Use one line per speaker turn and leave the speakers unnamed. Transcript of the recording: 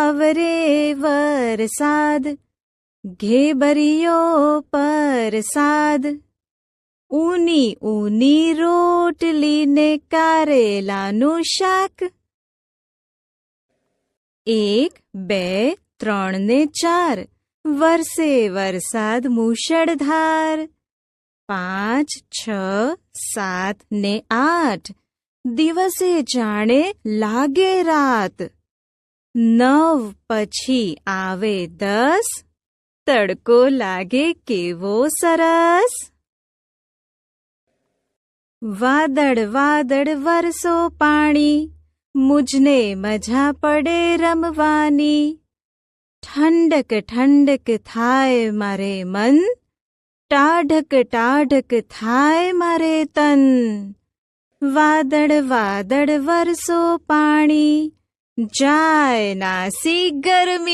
આવરે વરસાદ, ઘેબરિયો પરસાદ, ઊની ઊની રોટલી ને કારેલાનું શાક. 1, 2, 3 ને 4 વરસે વરસાદ મૂશળધાર. 5, 6, 7 ને 8 દિવસે જાણે લાગે રાત. 9 પછી આવે 10 તડકો લાગે કેવો સરસ. વાદળ વાદળ વરસો પાણી, મુજને મજા પડે રમવાની. ઠંડક ઠંડક થાય મારે મન, ટાઢક ટાઢક થાય મારે તન. વાદળ વાદળ વરસો પાણી, જાય નાસી ગરમી